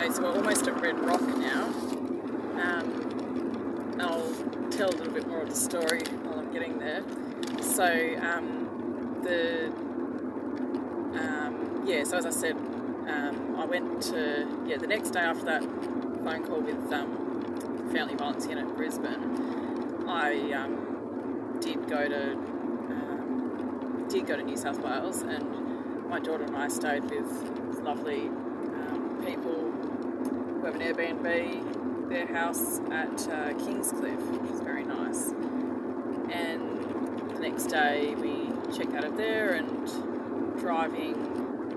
Okay, so we're almost at Red Rock now. I'll tell a little bit more of the story while I'm getting there. So, so as I said, I went to, the next day after that phone call with Family Violence Unit in Brisbane, I did go to New South Wales, and my daughter and I stayed with lovely people who have an Airbnb, their house at Kingscliff, which is very nice. And the next day we checked out of there and driving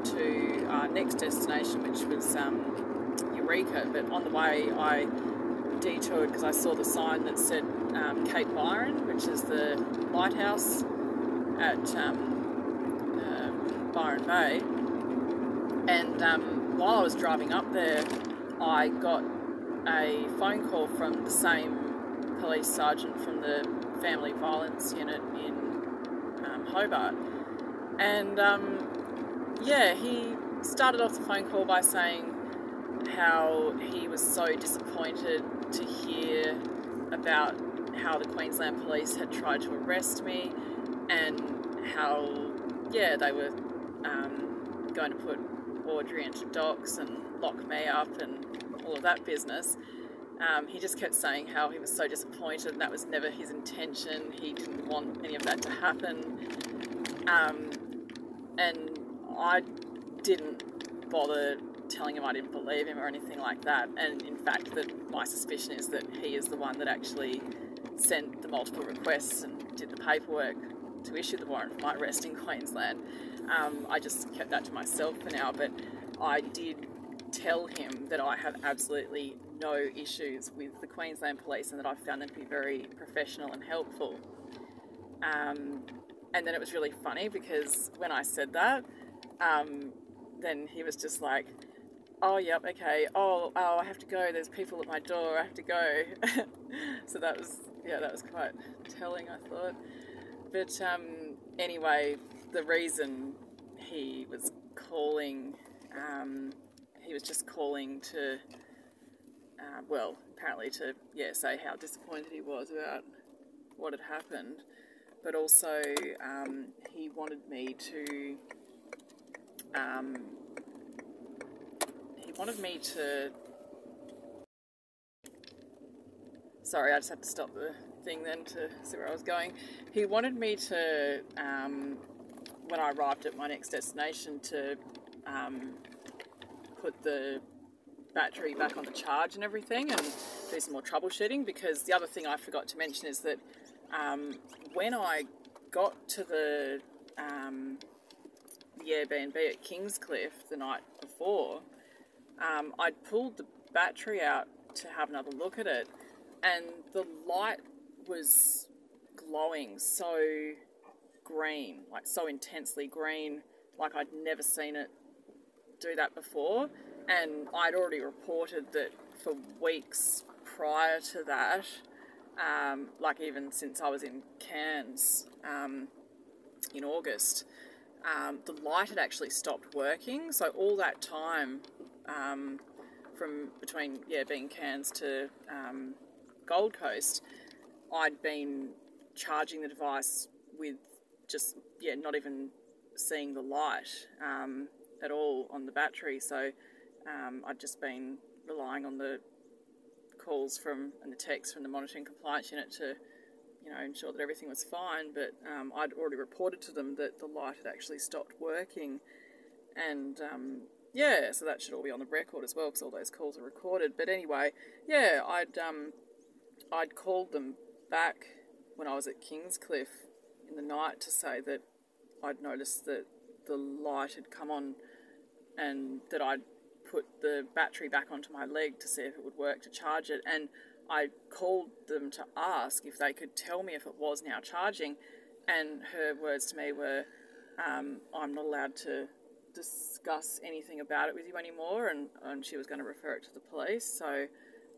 to our next destination, which was Eureka. But on the way I detoured because I saw the sign that said Cape Byron, which is the lighthouse at Byron Bay. And while I was driving up there, I got a phone call from the same police sergeant from the Family Violence Unit in Hobart. And he started off the phone call by saying how he was so disappointed to hear about how the Queensland Police had tried to arrest me, and how they were going to put Audrey into docks and lock me up and all of that business. He just kept saying how he was so disappointed and that was never his intention. He didn't want any of that to happen. And I didn't bother telling him I didn't believe him or anything like that. And in fact, that my suspicion is that he is the one that actually sent the multiple requests and did the paperwork to issue the warrant for my arrest in Queensland. I just kept that to myself for now, but I did tell him that I have absolutely no issues with the Queensland Police and that I found them to be very professional and helpful. And then it was really funny because when I said that, then he was just like, oh, yep, okay, oh, I have to go, there's people at my door, I have to go. So that was quite telling, I thought. But anyway, the reason he was calling, he was just calling to, apparently to, say how disappointed he was about what had happened. But also, he wanted me to, sorry, I just had to stop the thing then to see where I was going. He wanted me to, when I arrived at my next destination, to put the battery back on the charge and everything and do some more troubleshooting, because the other thing I forgot to mention is that when I got to the Airbnb at Kingscliff the night before, I'd pulled the battery out to have another look at it, and the light was glowing so green, like so intensely green, like I'd never seen it do that before. And I'd already reported that for weeks prior to that, like even since I was in Cairns in August, the light had actually stopped working. So all that time from between being Cairns to Gold Coast, I'd been charging the device with just not even seeing the light at all on the battery. So I'd just been relying on the calls and the texts from the monitoring compliance unit to ensure that everything was fine. But I'd already reported to them that the light had actually stopped working, and so that should all be on the record as well, because all those calls are recorded. But anyway, I'd called them back when I was at Kingscliff in the night to say that I'd noticed that the light had come on and that I'd put the battery back onto my leg to see if it would work to charge it. And I called them to ask if they could tell me if it was now charging, and her words to me were, I'm not allowed to discuss anything about it with you anymore, and she was going to refer it to the police. So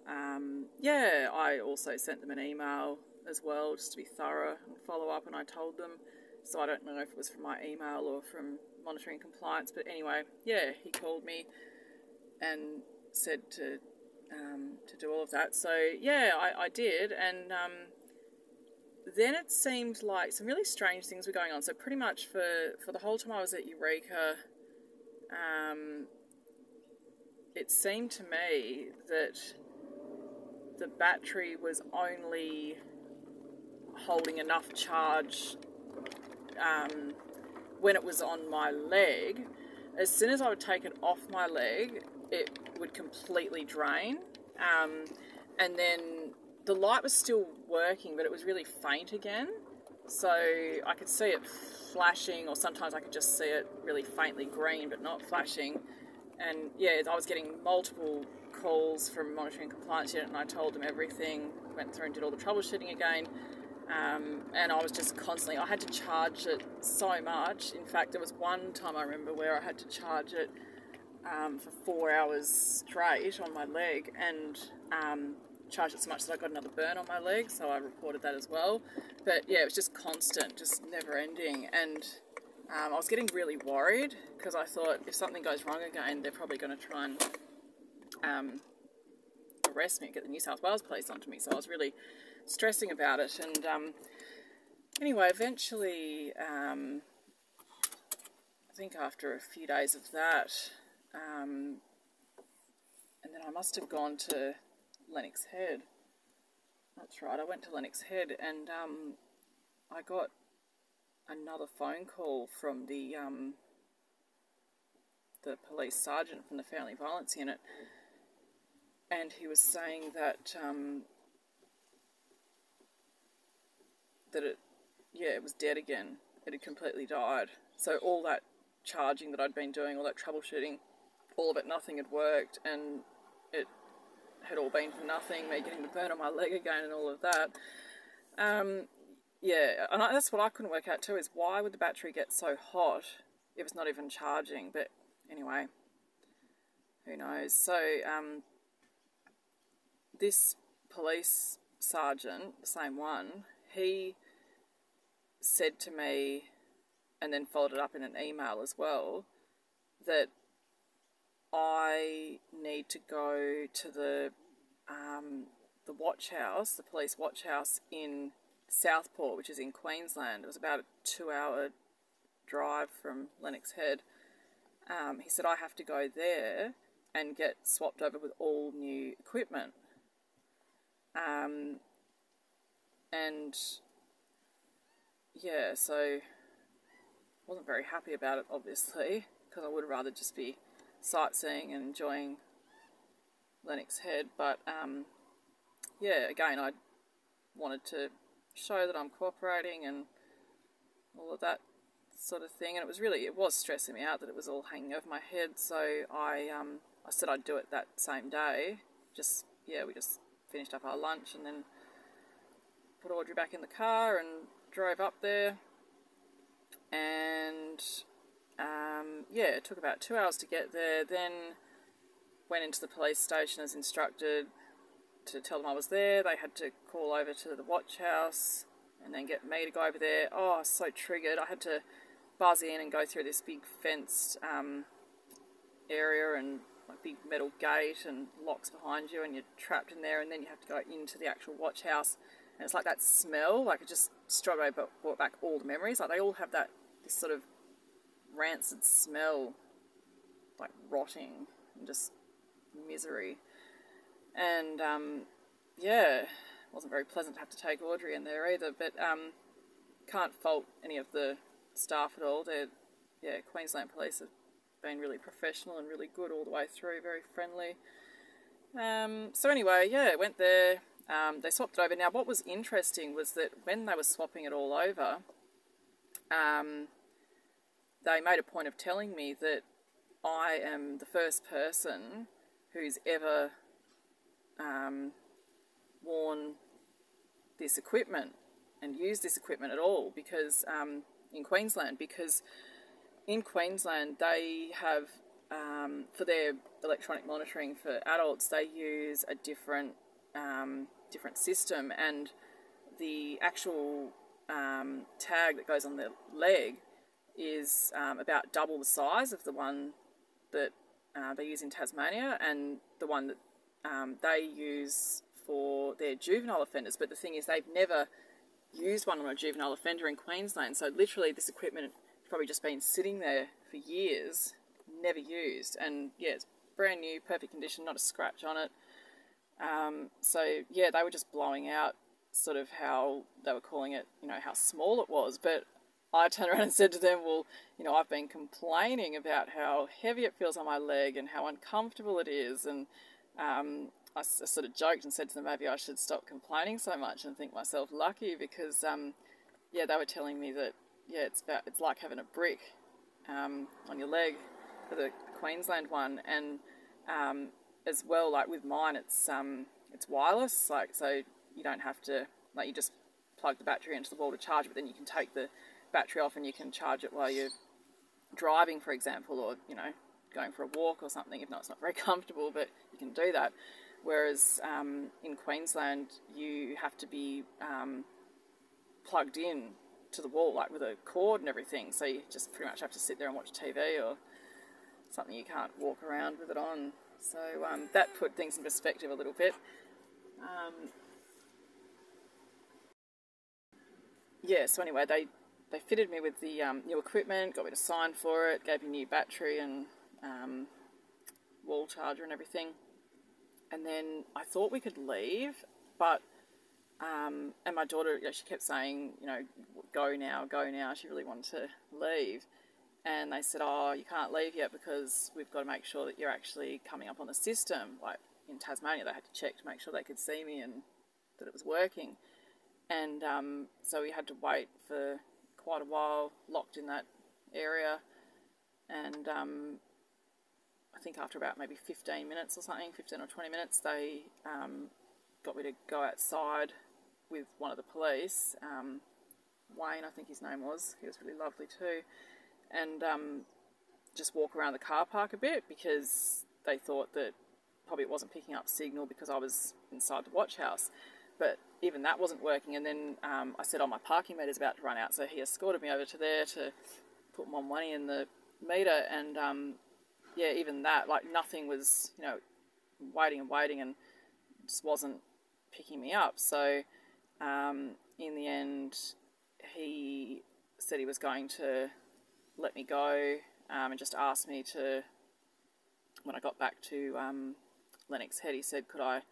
I also sent them an email as well, just to be thorough and follow up, and I told them. So I don't know if it was from my email or from monitoring compliance, but anyway, he called me and said to do all of that. So yeah, I did, and then it seemed like some really strange things were going on. So pretty much for the whole time I was at Eureka, it seemed to me that the battery was only holding enough charge when it was on my leg. As soon as I would take it off my leg, it would completely drain. And then the light was still working, but it was really faint again. So I could see it flashing, or sometimes I could just see it really faintly green, but not flashing. And yeah, I was getting multiple calls from Monitoring Compliance Unit, and I told them everything, went through and did all the troubleshooting again. And I was just constantly, I had to charge it so much. In fact, there was one time I remember where I had to charge it for 4 hours straight on my leg, and charged it so much that I got another burn on my leg, so I reported that as well. But yeah, it was just constant, just never ending, and I was getting really worried because I thought if something goes wrong again, they're probably going to try and arrest me, get the New South Wales police onto me. So I was really stressing about it, and anyway, eventually, I think after a few days of that, and then I must have gone to Lennox Head. That's right, I went to Lennox Head, and I got another phone call from the police sergeant from the Family Violence Unit, and he was saying that it was dead again. It had completely died. So all that charging that I'd been doing, all that troubleshooting, all of it, nothing had worked, and it had all been for nothing, me getting the burn on my leg again and all of that. Yeah, and that's what I couldn't work out too, is why would the battery get so hot if it's not even charging? But anyway, who knows. So this police sergeant, the same one, he said to me, and then followed it up in an email as well, that I need to go to the watch house, the police watch house in Southport, which is in Queensland. It was about a 2-hour drive from Lennox Head. He said I have to go there and get swapped over with all new equipment. And yeah, so wasn't very happy about it, obviously, because I would have rather just be sightseeing and enjoying Lennox Head. But yeah, again, I wanted to show that I'm cooperating and all of that sort of thing, and it was stressing me out that it was all hanging over my head. So I said I'd do it that same day. We just finished up our lunch and then put Audrey back in the car and drove up there, and it took about 2 hours to get there. Then went into the police station as instructed to tell them I was there. They had to call over to the watch house and then get me to go over there. Oh, I was so triggered. I had to buzz in and go through this big fenced area and a big metal gate and locks behind you, and you're trapped in there, and then you have to go into the actual watch house. And it's like that smell, like it just straight away brought back all the memories. Like they all have this sort of rancid smell, like rotting and just misery. And wasn't very pleasant to have to take Audrey in there either, but can't fault any of the staff at all. Queensland Police have been really professional and really good all the way through, very friendly. So anyway, went there. They swapped it over. Now, what was interesting was that when they were swapping it all over, they made a point of telling me that I am the first person who's ever worn this equipment and used this equipment at all, because in Queensland they have, for their electronic monitoring for adults, they use a different system, and the actual tag that goes on the leg is about double the size of the one that they use in Tasmania and the one that they use for their juvenile offenders. But the thing is, they've never used one on a juvenile offender in Queensland. So literally this equipment has probably just been sitting there for years, never used. And yeah, it's brand new, perfect condition, not a scratch on it. So yeah, they were just blowing out sort of how they were calling it, you know, how small it was. But I turned around and said to them, well, you know, I've been complaining about how heavy it feels on my leg and how uncomfortable it is. And I sort of joked and said to them, maybe I should stop complaining so much and think myself lucky, because yeah, they were telling me that, yeah, it's like having a brick on your leg for the Queensland one. And as well, like with mine, it's wireless, like, so you don't have to, like, you just plug the battery into the wall to charge it, but then you can take the battery off and you can charge it while you're driving, for example, or, you know, going for a walk or something. If not, it's not very comfortable, but you can do that. Whereas in Queensland, you have to be plugged in to the wall, like with a cord and everything. So you just pretty much have to sit there and watch TV or something. You can't walk around with it on. So that put things in perspective a little bit. Yeah, so anyway, they fitted me with the new equipment, got me to sign for it, gave me a new battery and wall charger and everything. And then I thought we could leave, but, and my daughter, you know, she kept saying, you know, go now, go now. She really wanted to leave. And they said, oh, you can't leave yet because we've got to make sure that you're actually coming up on the system. Like in Tasmania, they had to check to make sure they could see me and that it was working. And so we had to wait for quite a while, locked in that area. And I think after about maybe 15 minutes or something, 15 or 20 minutes, they got me to go outside with one of the police, Wayne, I think his name was. He was really lovely too. And just walk around the car park a bit, because they thought that probably it wasn't picking up signal because I was inside the watch house. But even that wasn't working. And then I said, oh, my parking meter's about to run out. So he escorted me over to there to put more money in the meter. And yeah, even that, like, nothing was, you know, waiting and waiting and just wasn't picking me up. So in the end, he said he was going to let me go and just asked me to, when I got back to Lennox Head, he said, could I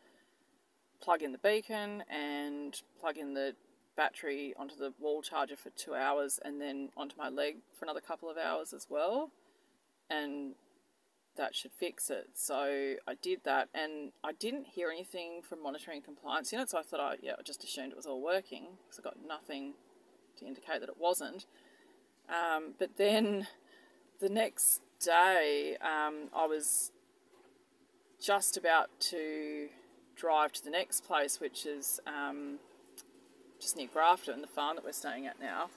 plug in the beacon and plug in the battery onto the wall charger for 2 hours and then onto my leg for another couple of hours as well, and that should fix it. So I did that, and I didn't hear anything from monitoring compliance unit, so I thought, I just assumed it was all working because I got nothing to indicate that it wasn't. But then the next day, I was just about to drive to the next place, which is just near Grafton, the farm that we're staying at now.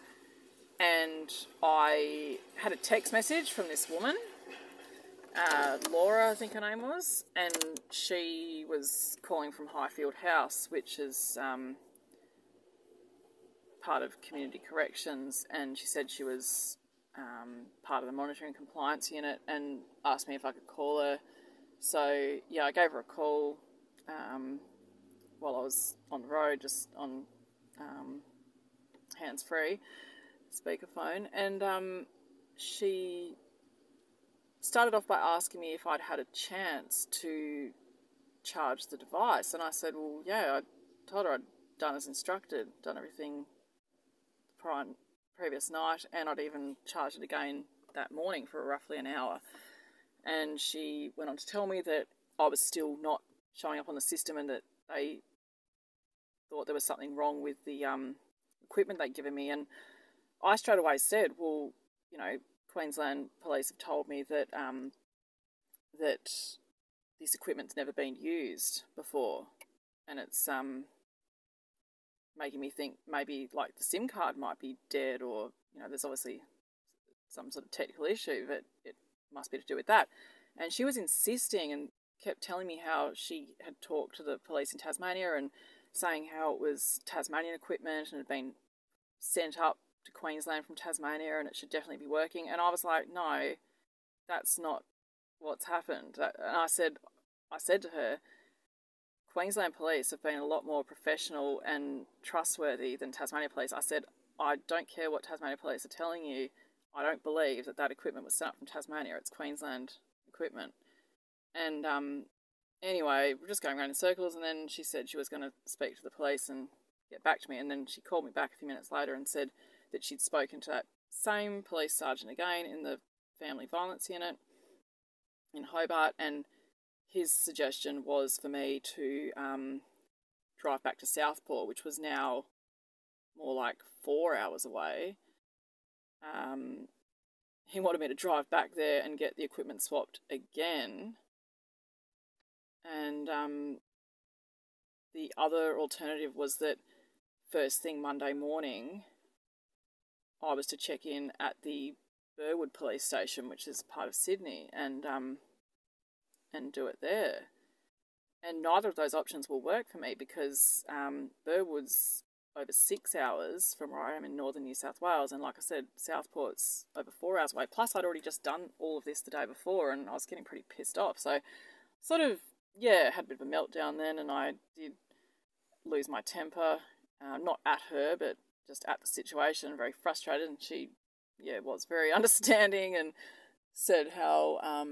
And I had a text message from this woman, Laura, I think her name was, and she was calling from Highfield House, which is part of Community Corrections, and she said she was part of the monitoring compliance unit and asked me if I could call her. So yeah, I gave her a call while I was on the road, just on hands-free speakerphone, and she started off by asking me if I'd had a chance to charge the device, and I said, well, yeah, I told her I'd done as instructed, done everything previous night, and I'd even charged it again that morning for roughly an hour. And she went on to tell me that I was still not showing up on the system and that they thought there was something wrong with the equipment they'd given me. And I straight away said, well, you know, Queensland Police have told me that that this equipment's never been used before, and it's making me think maybe like the SIM card might be dead, or, you know, there's obviously some sort of technical issue, but it must be to do with that. And she was insisting and kept telling me how she had talked to the police in Tasmania and saying how it was Tasmanian equipment and had been sent up to Queensland from Tasmania and it should definitely be working. And I was like, no, that's not what's happened? And I said to her, Queensland Police have been a lot more professional and trustworthy than Tasmania Police. I said, I don't care what Tasmania Police are telling you. I don't believe that equipment was sent up from Tasmania. It's Queensland equipment. And anyway, we're just going around in circles, and then she said she was going to speak to the police and get back to me. And then she called me back a few minutes later and said that she'd spoken to that same police sergeant again in the family violence unit in Hobart, and his suggestion was for me to drive back to Southport, which was now more like 4 hours away. He wanted me to drive back there and get the equipment swapped again. And the other alternative was that first thing Monday morning, I was to check in at the Burwood Police Station, which is part of Sydney, and do it there. And neither of those options will work for me because Burwood's over 6 hours from where I am in northern New South Wales, and like I said, Southport's over 4 hours away. Plus, I'd already just done all of this the day before, and I was getting pretty pissed off. So, sort of, yeah, had a bit of a meltdown then, and I did lose my temper, not at her, but just at the situation, very frustrated. And she, was very understanding and said how,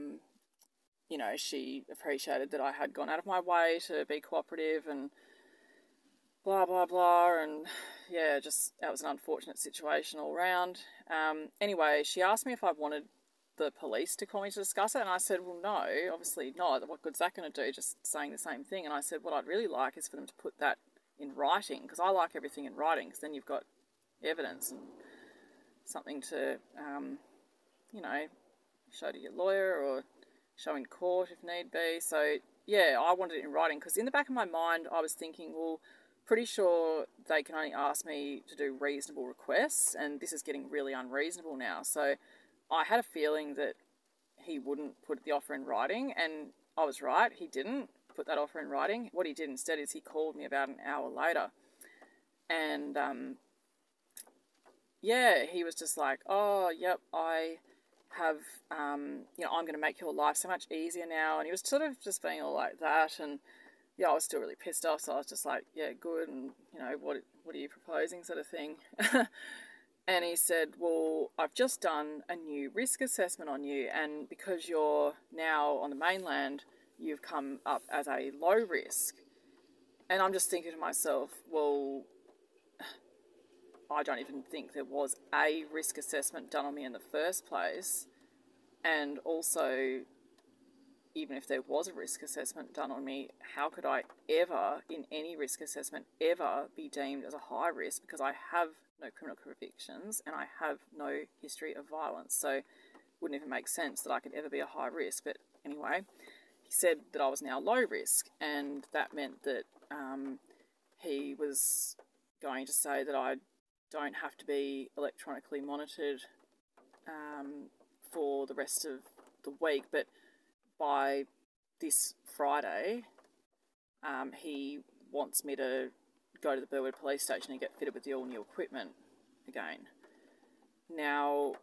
she appreciated that I had gone out of my way to be cooperative and blah, blah, blah. And just that was an unfortunate situation all round. Anyway, she asked me if I wanted the police to call me to discuss it, and I said, well, no, obviously not. What good's that going to do, just saying the same thing? And I said, what I'd really like is for them to put that in writing, because I like everything in writing, because then you've got evidence and something to, show to your lawyer or show in court if need be. So, I wanted it in writing, because in the back of my mind, I was thinking, well, pretty sure they can only ask me to do reasonable requests, and this is getting really unreasonable now. So I had a feeling that he wouldn't put the offer in writing, and I was right. He didn't put that offer in writing. What he did instead is he called me about an hour later, and he was just like, oh, yep, I have, I'm going to make your life so much easier now. And he was sort of just being all like that, and I was still really pissed off, so I was just like, yeah, good, and, what are you proposing, sort of thing. And he said, well, I've just done a new risk assessment on you, and because you're now on the mainland, you've come up as a low risk. And I'm just thinking to myself, well, I don't even think there was a risk assessment done on me in the first place. And also, even if there was a risk assessment done on me, how could I ever, in any risk assessment, ever be deemed as a high risk? Because I have no criminal convictions and I have no history of violence. So it wouldn't even make sense that I could ever be a high risk. But anyway, he said that I was now low risk, and that meant that he was going to say that I don't have to be electronically monitored for the rest of the week. But by this Friday, he wants me to go to the Burwood Police Station and get fitted with the all-new equipment again. Now,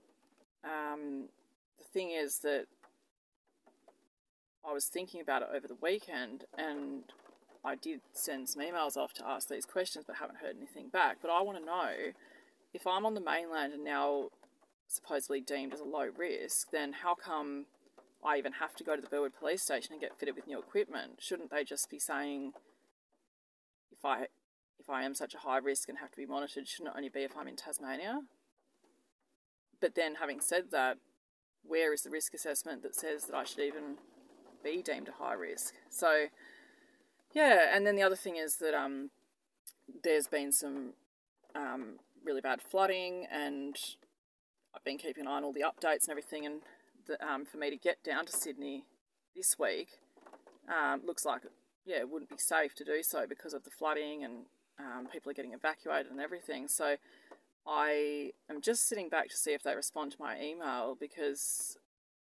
the thing is that I was thinking about it over the weekend, and I did send some emails off to ask these questions, but haven't heard anything back. But I want to know, if I'm on the mainland and now supposedly deemed as a low risk, then how come I even have to go to the Burwood Police Station and get fitted with new equipment? Shouldn't they just be saying, if I am such a high risk and have to be monitored, shouldn't it only be if I'm in Tasmania? But then, having said that, where is the risk assessment that says that I should even be deemed a high risk? So, and then the other thing is that there's been some really bad flooding, and I've been keeping an eye on all the updates and everything, and for me to get down to Sydney this week, looks like it wouldn't be safe to do so because of the flooding, and people are getting evacuated and everything. So I am just sitting back to see if they respond to my email, because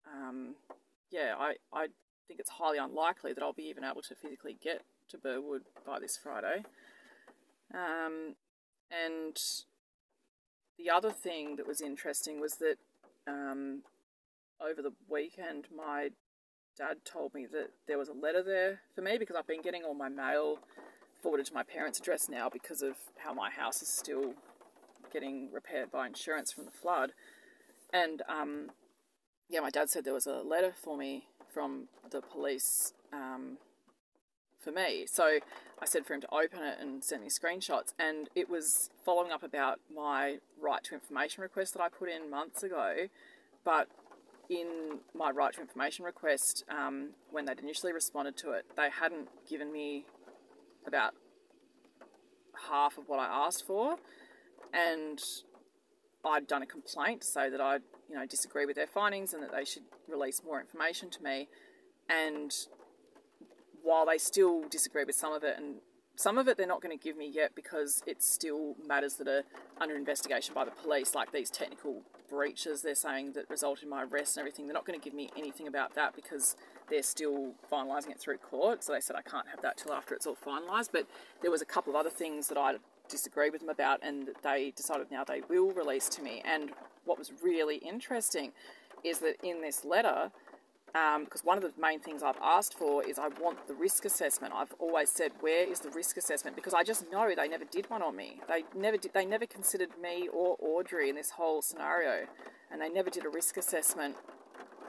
I think it's highly unlikely that I'll be even able to physically get to Burwood by this Friday. And the other thing that was interesting was that over the weekend, my Dad told me that there was a letter there for me, because I've been getting all my mail forwarded to my parents' address now because of how my house is still getting repaired by insurance from the flood. And yeah, my dad said there was a letter for me from the police for me. So I said for him to open it and send me screenshots, and it was following up about my right to information request that I put in months ago. But in my right to information request, when they'd initially responded to it, they hadn't given me about half of what I asked for, and I'd done a complaint to say that I, disagree with their findings and that they should release more information to me. And while they still disagree with some of it, and some of it they're not going to give me yet because it's still matters that are under investigation by the police, like these technical breaches they're saying that resulted in my arrest and everything. They're not going to give me anything about that because they're still finalising it through court. So they said I can't have that till after it's all finalised. But there was a couple of other things that I disagreed with them about, and they decided now they will release to me. And what was really interesting is that in this letter, because one of the main things I've asked for is I want the risk assessment. I've always said, where is the risk assessment? Because I just know they never did one on me. They never considered me or Audrey in this whole scenario, and they never did a risk assessment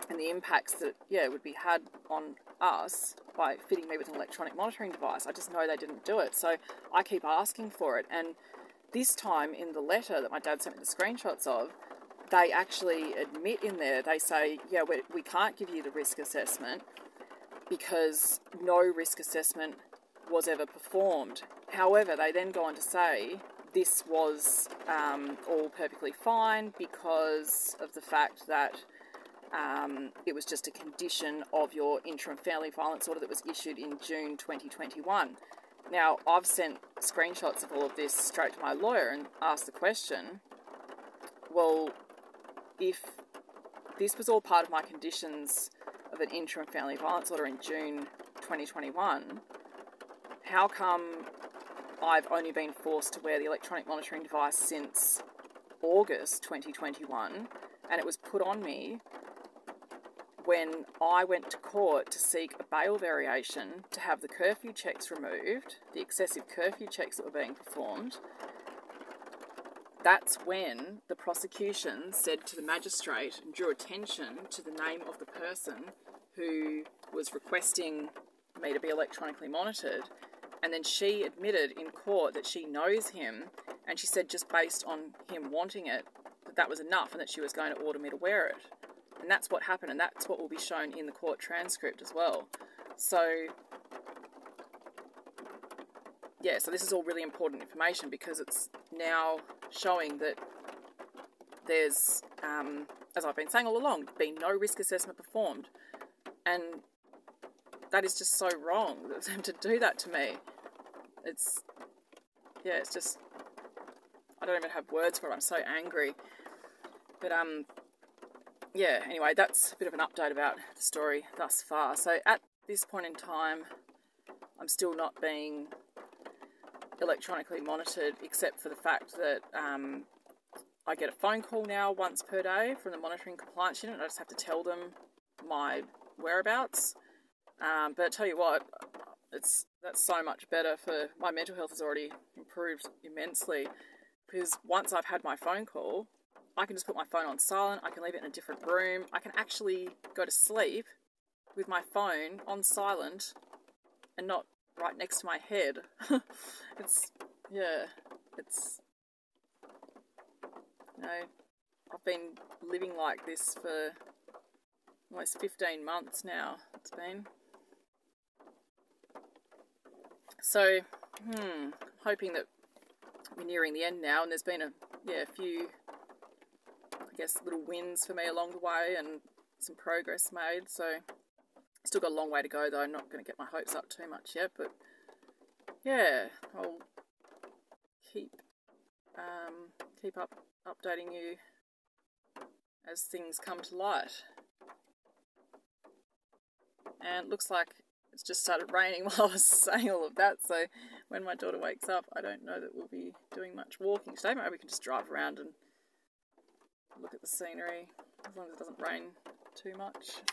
and the impacts that, would be had on us by fitting me with an electronic monitoring device. I just know they didn't do it. So I keep asking for it. And this time in the letter that my dad sent me the screenshots of, they actually admit in there, they say, we can't give you the risk assessment because no risk assessment was ever performed. However, they then go on to say this was all perfectly fine because of the fact that it was just a condition of your interim family violence order that was issued in June 2021. Now, I've sent screenshots of all of this straight to my lawyer and asked the question, well, if this was all part of my conditions of an interim family violence order in June 2021, how come I've only been forced to wear the electronic monitoring device since August 2021, and it was put on me when I went to court to seek a bail variation to have the curfew checks removed, the excessive curfew checks that were being performed? That's when the prosecution said to the magistrate and drew attention to the name of the person who was requesting me to be electronically monitored. And then she admitted in court that she knows him, and she said just based on him wanting it, that was enough and that she was going to order me to wear it. And that's what happened, and that's what will be shown in the court transcript as well. So, so this is all really important information because it's now showing that there's, as I've been saying all along, been no risk assessment performed. And that is just so wrong for them to do that to me. It's just, I don't even have words for it. I'm so angry. But, anyway, that's a bit of an update about the story thus far. So at this point in time, I'm still not being electronically monitored, except for the fact that I get a phone call now once per day from the monitoring compliance unit. I just have to tell them my whereabouts. But I tell you what, that's so much better. For my mental health has already improved immensely, because once I've had my phone call, I can just put my phone on silent. I can leave it in a different room. I can actually go to sleep with my phone on silent and not right next to my head. I've been living like this for almost 15 months now. It's been. So, hoping that we're nearing the end now, and there's been a few, I guess, little wins for me along the way and some progress made. So, still got a long way to go though. I'm not going to get my hopes up too much yet, but I'll keep updating you as things come to light. And it looks like it's just started raining while I was saying all of that, so when my daughter wakes up, I don't know that we'll be doing much walking today. Maybe we can just drive around and look at the scenery, as long as it doesn't rain too much.